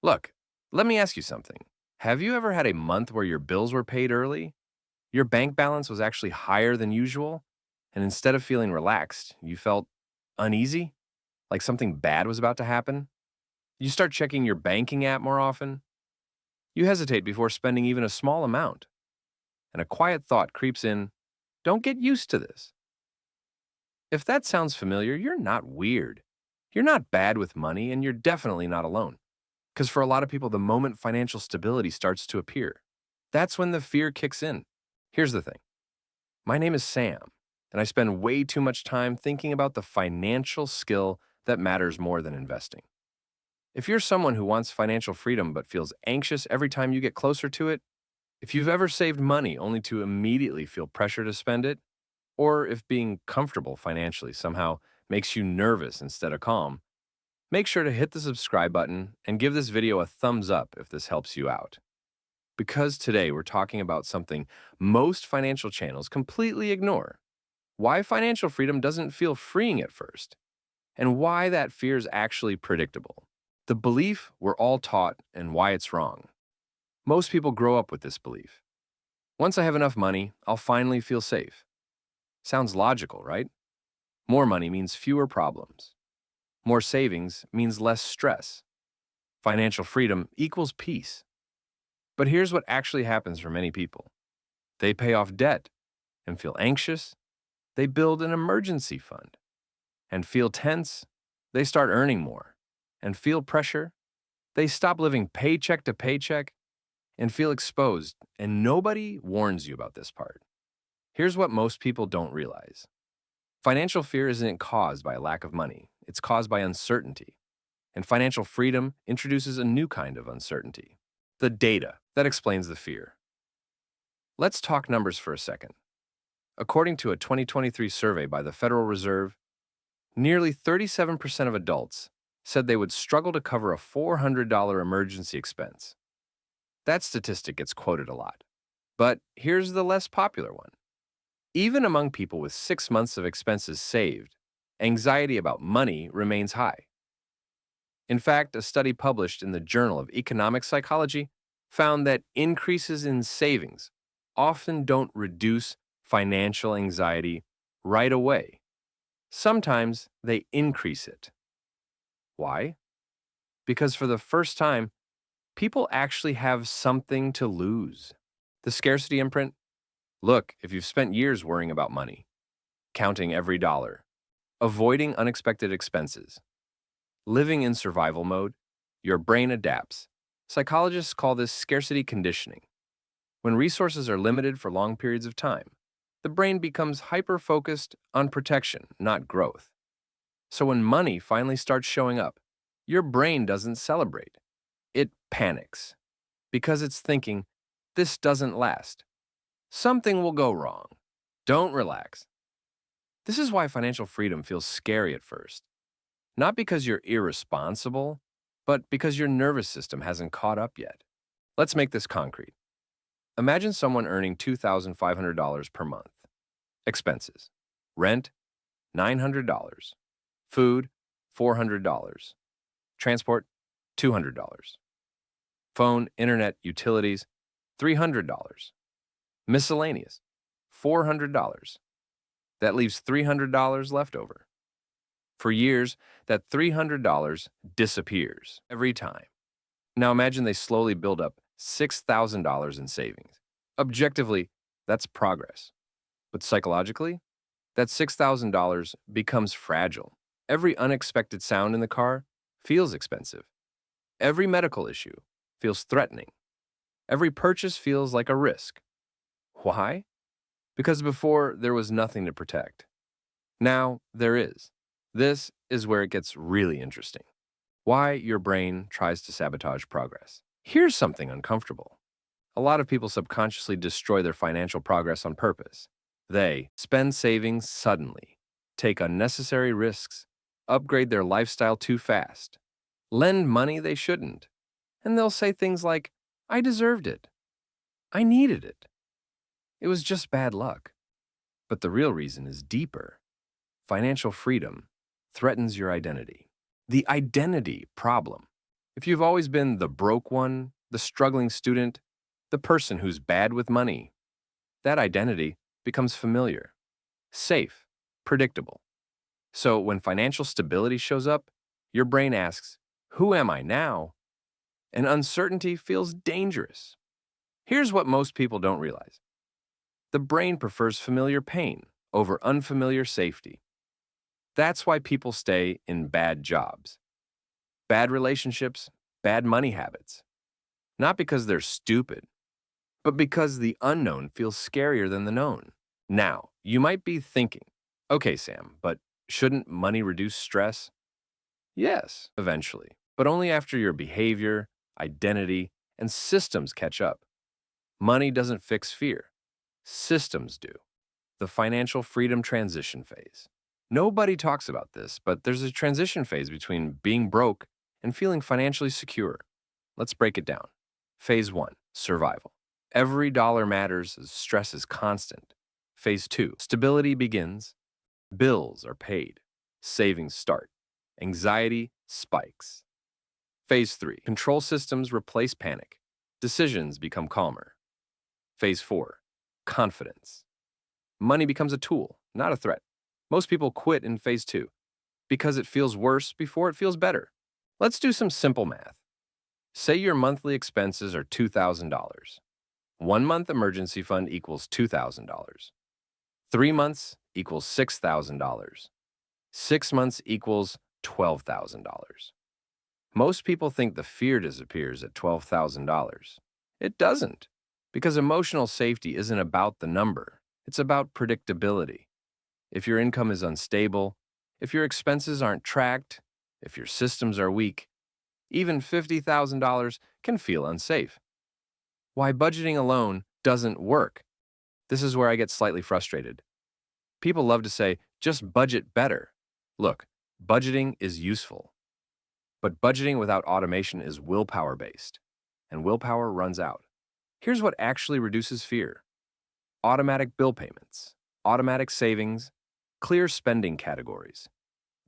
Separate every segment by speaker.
Speaker 1: Look, let me ask you something. Have you ever had a month where your bills were paid early? Your bank balance was actually higher than usual? And instead of feeling relaxed, you felt uneasy? Like something bad was about to happen? You start checking your banking app more often? You hesitate before spending even a small amount. And a quiet thought creeps in, don't get used to this. If that sounds familiar, you're not weird. You're not bad with money, and you're definitely not alone. Because for a lot of people, the moment financial stability starts to appear, that's when the fear kicks in. Here's the thing. My name is Sam, and I spend way too much time thinking about the financial skill that matters more than investing. If you're someone who wants financial freedom but feels anxious every time you get closer to it, if you've ever saved money only to immediately feel pressure to spend it, or if being comfortable financially somehow makes you nervous instead of calm, make sure to hit the subscribe button and give this video a thumbs up if this helps you out. Because today we're talking about something most financial channels completely ignore: why financial freedom doesn't feel freeing at first, and why that fear is actually predictable. The belief we're all taught and why it's wrong. Most people grow up with this belief. Once I have enough money, I'll finally feel safe. Sounds logical, right? More money means fewer problems. More savings means less stress. Financial freedom equals peace. But here's what actually happens for many people. They pay off debt and feel anxious. They build an emergency fund and feel tense. They start earning more and feel pressure. They stop living paycheck to paycheck and feel exposed, and nobody warns you about this part. Here's what most people don't realize. Financial fear isn't caused by a lack of money. It's caused by uncertainty. And financial freedom introduces a new kind of uncertainty: the data that explains the fear. Let's talk numbers for a second. According to a 2023 survey by the Federal Reserve, nearly 37% of adults said they would struggle to cover a $400 emergency expense. That statistic gets quoted a lot. But here's the less popular one. Even among people with 6 months of expenses saved, anxiety about money remains high. In fact, a study published in the Journal of Economic Psychology found that increases in savings often don't reduce financial anxiety right away. Sometimes they increase it. Why? Because for the first time, people actually have something to lose. The scarcity imprint? Look, if you've spent years worrying about money, counting every dollar, avoiding unexpected expenses, living in survival mode, your brain adapts. Psychologists call this scarcity conditioning. When resources are limited for long periods of time, the brain becomes hyper-focused on protection, not growth. So when money finally starts showing up, your brain doesn't celebrate. It panics because it's thinking, this doesn't last. Something will go wrong. Don't relax. This is why financial freedom feels scary at first. Not because you're irresponsible, but because your nervous system hasn't caught up yet. Let's make this concrete. Imagine someone earning $2,500 per month. Expenses: rent, $900. Food, $400. Transport, $200. Phone, internet, utilities, $300. Miscellaneous, $400. That leaves $300 left over. For years, that $300 disappears every time. Now imagine they slowly build up $6,000 in savings. Objectively, that's progress. But psychologically, that $6,000 becomes fragile. Every unexpected sound in the car feels expensive. Every medical issue feels threatening. Every purchase feels like a risk. Why? Because before there was nothing to protect. Now there is. This is where it gets really interesting. Why your brain tries to sabotage progress. Here's something uncomfortable. A lot of people subconsciously destroy their financial progress on purpose. They spend savings suddenly, take unnecessary risks, upgrade their lifestyle too fast, lend money they shouldn't, and they'll say things like, I deserved it. I needed it. It was just bad luck. But the real reason is deeper. Financial freedom threatens your identity. The identity problem. If you've always been the broke one, the struggling student, the person who's bad with money, that identity becomes familiar, safe, predictable. So when financial stability shows up, your brain asks, who am I now? And uncertainty feels dangerous. Here's what most people don't realize. The brain prefers familiar pain over unfamiliar safety. That's why people stay in bad jobs, bad relationships, bad money habits. Not because they're stupid, but because the unknown feels scarier than the known. Now, you might be thinking, okay, Sam, but shouldn't money reduce stress? Yes, eventually, but only after your behavior, identity, and systems catch up. Money doesn't fix fear. Systems do. The financial freedom transition phase. Nobody talks about this, but there's a transition phase between being broke and feeling financially secure. Let's break it down. Phase 1, survival. Every dollar matters as stress is constant. Phase 2, stability begins. Bills are paid. Savings start. Anxiety spikes. Phase 3, control systems replace panic. Decisions become calmer. Phase 4, confidence. Money becomes a tool, not a threat. Most people quit in phase 2 because it feels worse before it feels better. Let's do some simple math. Say your monthly expenses are $2,000. 1 month emergency fund equals $2,000. 3 months equals $6,000. 6 months equals $12,000. Most people think the fear disappears at $12,000. It doesn't, because emotional safety isn't about the number. It's about predictability. If your income is unstable, if your expenses aren't tracked, if your systems are weak, even $50,000 can feel unsafe. Why budgeting alone doesn't work. This is where I get slightly frustrated. People love to say, just budget better. Look, budgeting is useful, but budgeting without automation is willpower-based, and willpower runs out. Here's what actually reduces fear. Automatic bill payments, automatic savings, clear spending categories,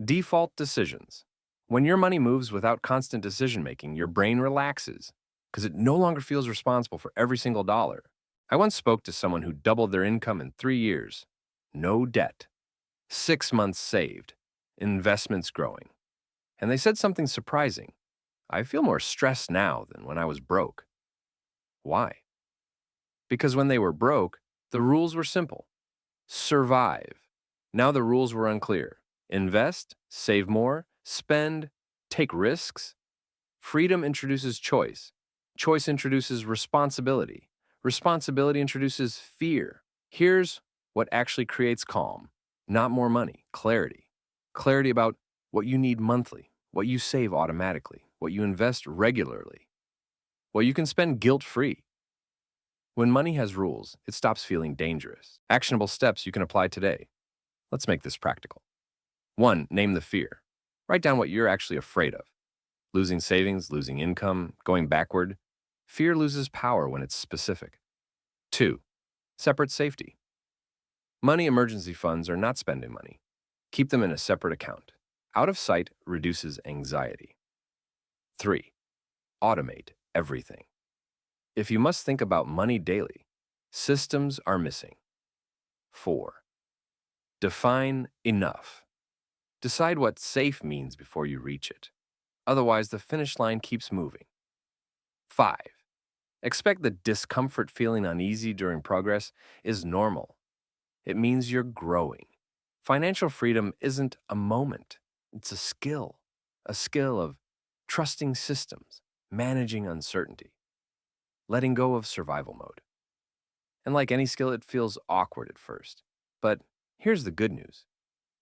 Speaker 1: default decisions. When your money moves without constant decision-making, your brain relaxes because it no longer feels responsible for every single dollar. I once spoke to someone who doubled their income in 3 years. No debt. 6 months saved. Investments growing. And they said something surprising. I feel more stressed now than when I was broke. Why? Because when they were broke, the rules were simple. Survive. Now the rules were unclear. Invest, save more, spend, take risks. Freedom introduces choice. Choice introduces responsibility. Responsibility introduces fear. Here's what actually creates calm. Not more money, clarity. Clarity about what you need monthly, what you save automatically, what you invest regularly, what you can spend guilt-free. When money has rules, it stops feeling dangerous. Actionable steps you can apply today. Let's make this practical. 1. Name the fear. Write down what you're actually afraid of. Losing savings, losing income, going backward. Fear loses power when it's specific. 2. Separate safety. Money emergency funds are not spending money. Keep them in a separate account. Out of sight reduces anxiety. 3. Automate everything. If you must think about money daily, systems are missing. 4. Define enough. Decide what safe means before you reach it. Otherwise, the finish line keeps moving. 5. Expect the discomfort feeling uneasy during progress is normal. It means you're growing. Financial freedom isn't a moment. It's a skill of trusting systems, managing uncertainty, letting go of survival mode. And like any skill, it feels awkward at first. But here's the good news.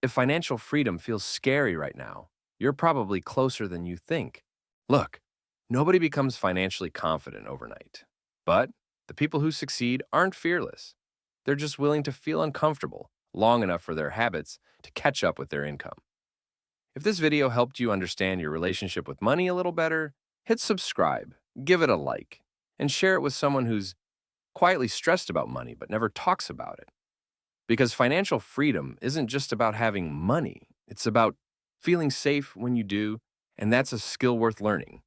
Speaker 1: If financial freedom feels scary right now, you're probably closer than you think. Look, nobody becomes financially confident overnight. But the people who succeed aren't fearless. They're just willing to feel uncomfortable long enough for their habits to catch up with their income. If this video helped you understand your relationship with money a little better, hit subscribe, give it a like, and share it with someone who's quietly stressed about money but never talks about it. Because financial freedom isn't just about having money, it's about feeling safe when you do, and that's a skill worth learning.